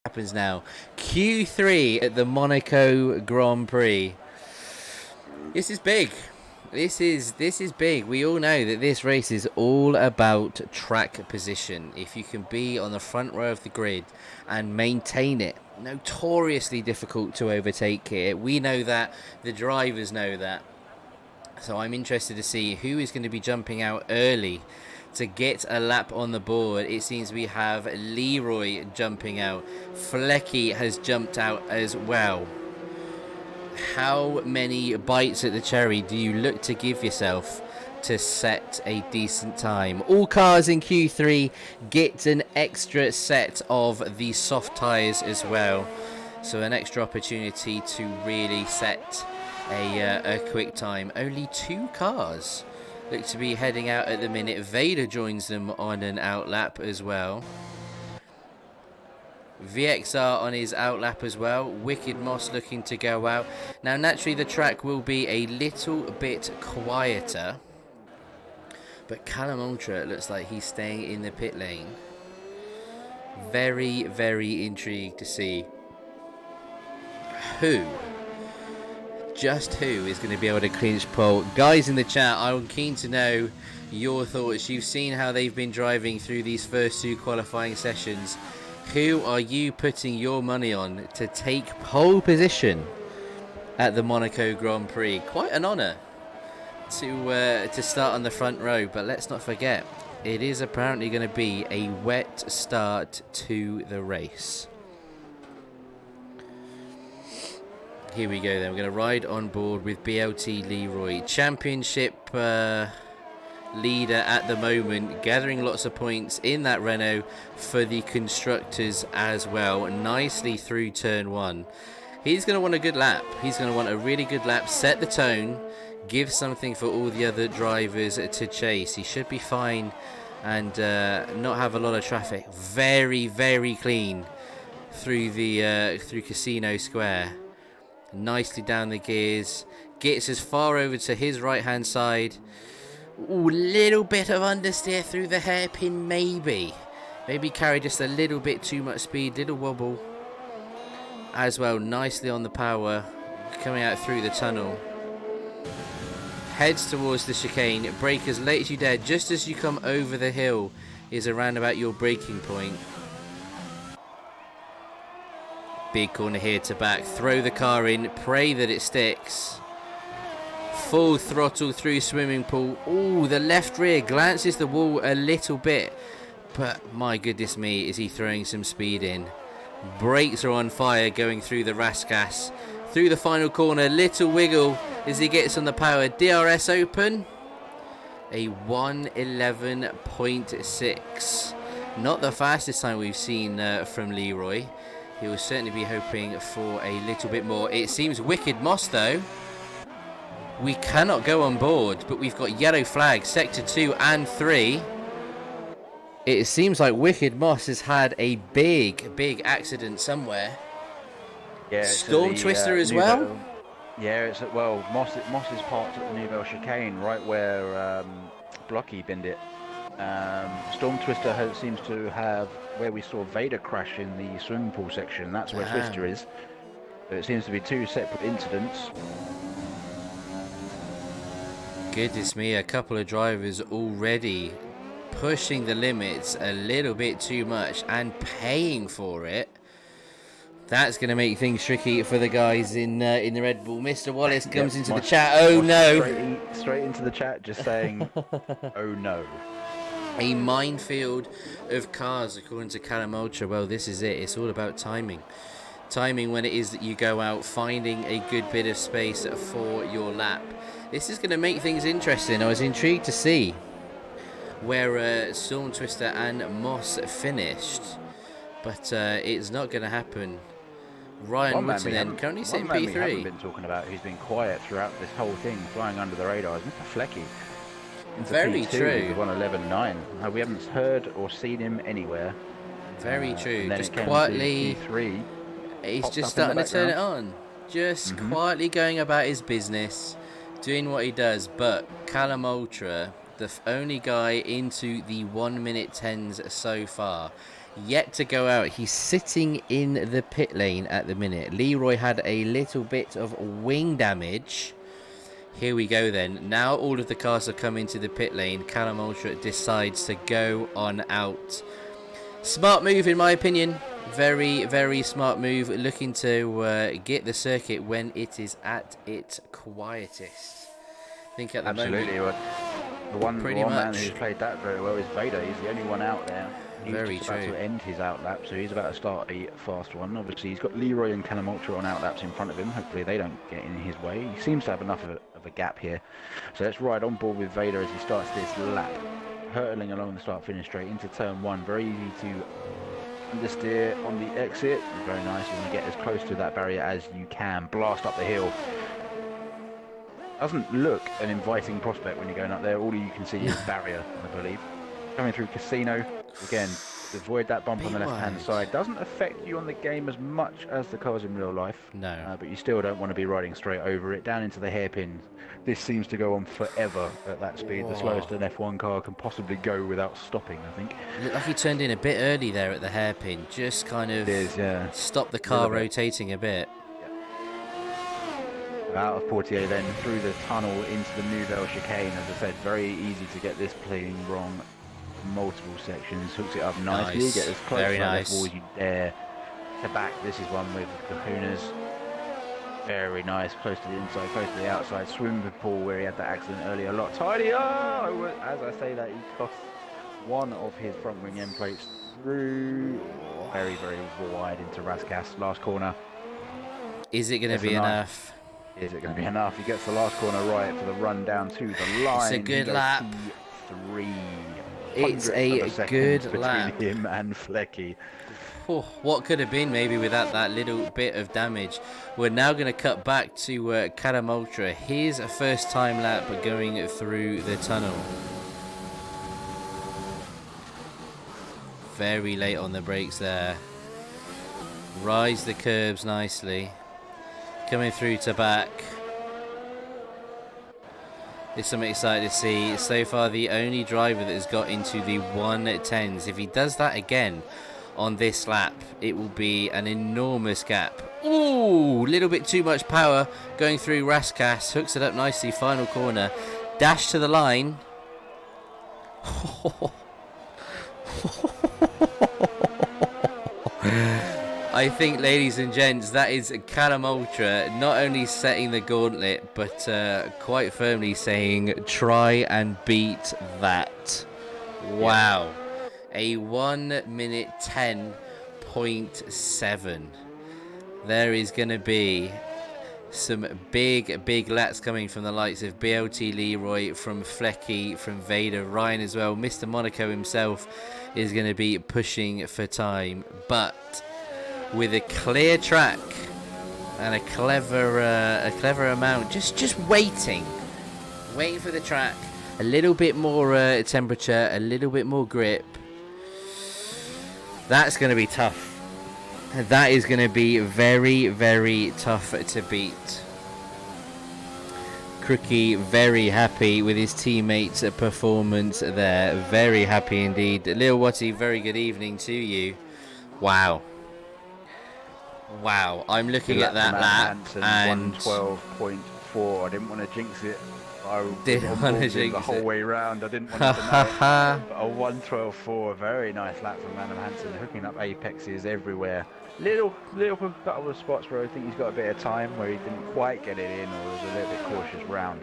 happens now. Q3 at the Monaco Grand Prix. This is big. This is big. We all know that this race is all about track position. If you can be on the front row of the grid and maintain it, notoriously difficult to overtake here. We know that. The drivers know that. So I'm interested to see who is going to be jumping out early to get a lap on the board. It seems we have Leroy jumping out. Flecky has jumped out as well. How many bites at the cherry do you look to give yourself to set a decent time? All cars in Q3 get an extra set of the soft tyres as well. So an extra opportunity to really set a quick time. Only 2 cars look to be heading out at the minute. Vader joins them on an outlap as well. VXR on his outlap as well. Wicked Moss looking to go out. Now naturally the track will be a little bit quieter, but Callum Ultra looks like he's staying in the pit lane. Very, very intrigued to see who is going to be able to clinch pole. Guys in the chat, I'm keen to know your thoughts. You've seen how they've been driving through these first 2 qualifying sessions. Who are you putting your money on to take pole position at the Monaco Grand Prix? Quite an honour to start on the front row, but let's not forget, it is apparently going to be a wet start to the race. Here we go then. We're going to ride on board with BLT Leroy. Championship leader at the moment, gathering lots of points in that Renault for the constructors as well. Nicely through turn 1. He's going to want a good lap. He's going to want a really good lap, set the tone, give something for all the other drivers to chase. He should be fine and not have a lot of traffic. Very, very clean through the through Casino Square. Nicely down the gears, gets as far over to his right hand side. Ooh, little bit of understeer through the hairpin, maybe carry just a little bit too much speed, little wobble as well. Nicely on the power, coming out through the tunnel, heads towards the chicane. Brake as late as you dare, just as you come over the hill is around about your braking point. Big corner here to back, throw the car in, pray that it sticks. Full throttle through swimming pool. Oh, the left rear glances the wall a little bit, but my goodness me, is he throwing some speed in. Brakes are on fire going through the Raskas. Through the final corner, little wiggle as he gets on the power. DRS open. A 1:11.6. Not the fastest time we've seen from Leroy. He will certainly be hoping for a little bit more. It seems Wicked Moss, though. We cannot go on board, but we've got yellow flags, sector 2 and 3. It seems like Wicked Moss has had a big accident somewhere. Yeah, Storm Twister as well? Yeah, Moss is parked at the Nouvelle chicane, right where Blocky binned it. Storm Twister seems to have where we saw Vader crash in the swimming pool section. That's where Twister is. So it seems to be 2 separate incidents. Goodness me, a couple of drivers already pushing the limits a little bit too much and paying for it. That's going to make things tricky for the guys in the Red Bull. Mr. Wallace comes into the chat. Oh no! Straight into the chat, just saying, oh no. A minefield of cars, according to Callum Ultra. Well, this is it. It's all about timing. Timing when it is that you go out, finding a good bit of space for your lap. This is going to make things interesting. I was intrigued to see where Storm Twister and Moss finished, but it's not going to happen. Ryan Woodson then currently sitting P3. We haven't been talking about who's been quiet throughout this whole thing, flying under the radar, is Mr. Flecky. Very true. 1:11.9. We haven't heard or seen him anywhere. Very true. Just quietly. P3, he's just starting to turn it on. Just quietly going about his business, doing what he does. But Callum Ultra, the only guy into the 1:10s so far, yet to go out. He's sitting in the pit lane at the minute. Leroy had a little bit of wing damage. Here we go then. Now all of the cars are coming to the pit lane. Callum Ultra decides to go on out. Smart move in my opinion. Very, very smart move. Looking to get the circuit when it is at its quietest. I think at the Absolutely. moment... The one Pretty man much. who's played that very well is Vader. He's the only one out there. He's Very just about true. to end his outlap, so he's about to start a fast one. Obviously, he's got Leroy and Callum Ultra on outlaps in front of him. Hopefully, they don't get in his way. He seems to have enough of a gap here. So let's ride on board with Vader as he starts this lap, hurtling along the start-finish straight into turn one. Very easy to understeer on the exit. Very nice. You want to get as close to that barrier as you can. Blast up the hill. Doesn't look an inviting prospect when you're going up there. All you can see is barrier, I believe. Coming through Casino, again, avoid that bump on the left-hand side. Doesn't affect you on the game as much as the cars in real life. No. But you still don't want to be riding straight over it. Down into the hairpin. This seems to go on forever at that speed. Whoa. The slowest an F1 car can possibly go without stopping, I think. Looked like he turned in a bit early there at the hairpin. Just kind of stopped the car rotating a bit. Out of Portier then through the tunnel into the Nouvelle chicane. As I said, very easy to get this playing wrong. Multiple sections, hooks it up nicely. Nice. Get as close Very to that nice. wall as you dare. To back, this is one with Kahunas. Very nice, close to the inside, close to the outside. Swimming pool where he had that accident earlier, a lot tidier. As I say that, he cost one of his front wing end plates through very, very wide into Raskas. Last corner. Is it going to be enough? Is it going to be enough? He gets the last corner right for the run down to the line. It's a good lap. It's a good lap between him and Flecky. Oh, what could have been maybe without that little bit of damage. We're now going to cut back to Callum Ultra. His first time lap going through the tunnel. Very late on the brakes there. Rides the curbs nicely. Coming through to back. It's something exciting to see. So far the only driver that has got into the 110s. If he does that again on this lap, it will be an enormous gap. Ooh, a little bit too much power going through Raskas. Hooks it up nicely, final corner. Dash to the line. I think, ladies and gents, that is Callum Ultra not only setting the gauntlet, but quite firmly saying, try and beat that. Wow. A 1 minute 10.7. There is going to be some big laps coming from the likes of BLT Leroy, from Flecky, from Vader, Ryan as well. Mr. Monaco himself is going to be pushing for time, but with a clear track and a clever amount, just waiting for the track, a little bit more temperature, a little bit more grip. That's going to be tough. That is going to be very, very tough to beat. Crookie very happy with his teammates' performance there. Very happy indeed. Lil Watty, very good evening to you. Wow, I'm looking at that lap and 112.4. I didn't want to jinx it. I didn't want to jinx the whole it. way round. I didn't want to know it. But a 112.4, very nice lap from Adam Hansen, hooking up apexes everywhere. Little couple of spots where I think he's got a bit of time where he didn't quite get it in, or was a little bit cautious round.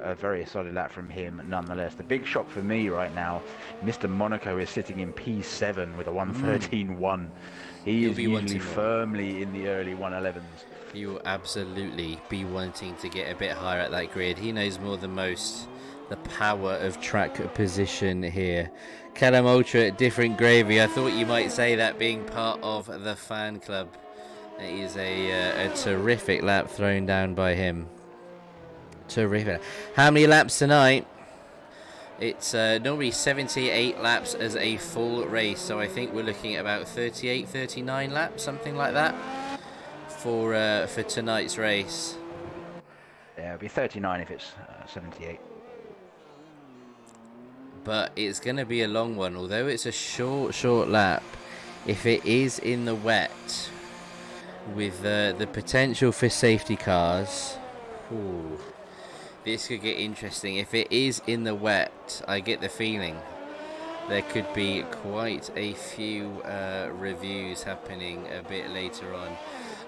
A very solid lap from him nonetheless. The big shock for me right now, Mr. Monaco is sitting in P7 with a 113.1. He is usually firmly in the early 111s. He will absolutely be wanting to get a bit higher at that grid. He knows more than most the power of track position here. Callum Ultra, different gravy. I thought you might say that being part of the fan club. It is a terrific lap thrown down by him. Terrific. How many laps tonight? It's normally 78 laps as a full race, so I think we're looking at about 38, 39 laps, something like that, for tonight's race. Yeah, it'll be 39 if it's 78. But it's going to be a long one. Although it's a short lap, If it is in the wet, with the potential for safety cars, ooh, this could get interesting. If it is in the wet, I get the feeling there could be quite a few reviews happening a bit later on.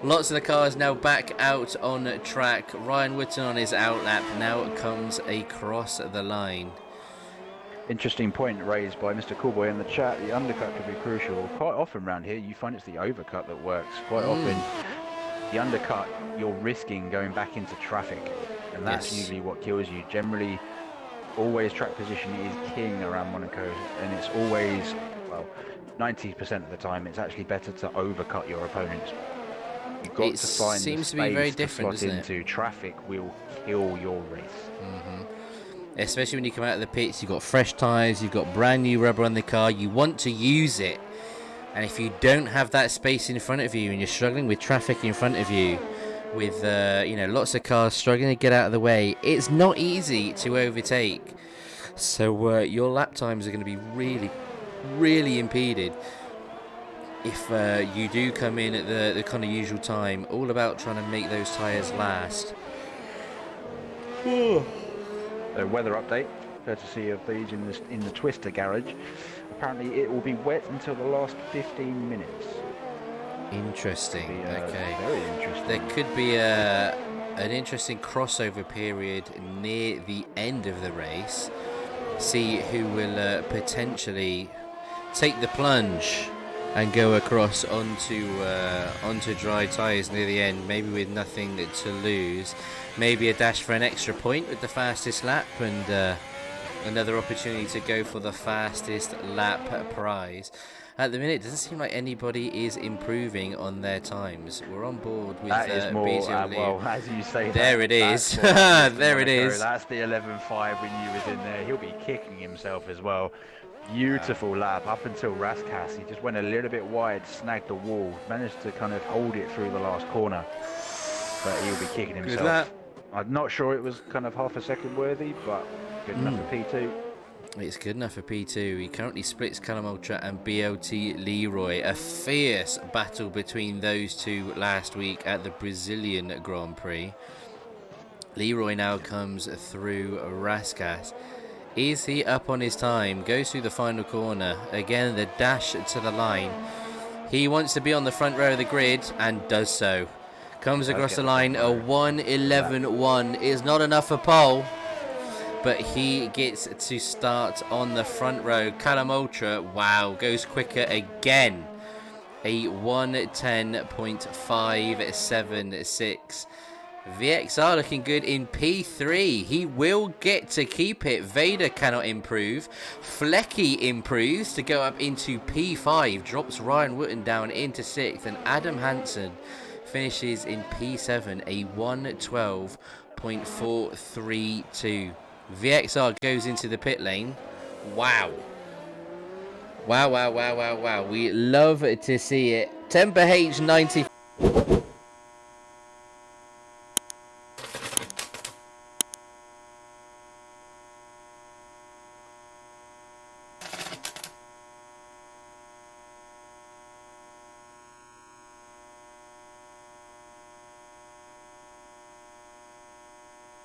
Lots of the cars now back out on track. Ryan Wooten on his outlap now comes across the line. Interesting point raised by Mr. Coolboy in the chat. The undercut could be crucial. Quite often around here, you find it's the overcut that works. Quite often, the undercut, you're risking going back into traffic, and that's usually what kills you. Generally, always track position is king around Monaco, and it's always, well, 90% of the time, it's actually better to overcut your opponents. You've got to find the space to slot into. Traffic will kill your race. Especially when you come out of the pits, you've got fresh tyres, you've got brand new rubber on the car, you want to use it. And if you don't have that space in front of you and you're struggling with traffic in front of you, with lots of cars struggling to get out of the way, it's not easy to overtake. So your lap times are going to be really, really impeded if you do come in at the kind of usual time. All about trying to make those tyres last. A weather update, courtesy of Beige in the Twister garage. Apparently it will be wet until the last 15 minutes. Interesting. Okay. Very interesting. There could be an interesting crossover period near the end of the race. See who will potentially take the plunge and go across onto dry tyres near the end, maybe with nothing to lose. Maybe a dash for an extra point with the fastest lap, and another opportunity to go for the fastest lap prize. At the minute, it doesn't seem like anybody is improving on their times. We're on board with that is more, well, as you say. There it is. There it is. That's the 11.5 we knew was in there. He'll be kicking himself as well. Beautiful lap up until Raskas. He just went a little bit wide, snagged the wall, managed to kind of hold it through the last corner. But he'll be kicking himself. Good lap. I'm not sure it was kind of half a second worthy, but good enough for P2. It's good enough for P2. He currently splits Callum Ultra and BLT Leroy. A fierce battle between those two last week at the Brazilian Grand Prix. Leroy now comes through Raskas. Is he up on his time? Goes through the final corner. Again, the dash to the line. He wants to be on the front row of the grid and does so. Comes across the line. A 1:11.1 is not enough for pole, but he gets to start on the front row. Callum Ultra, wow, goes quicker again. A 1:10.576. VXR looking good in P3. He will get to keep it. Vader cannot improve. Flecky improves to go up into P5. Drops Ryan Wooten down into 6th. And Adam Hansen finishes in P7. A 1:12.432. VXR goes into the pit lane. Wow. Wow. We love to see it. Temper H90.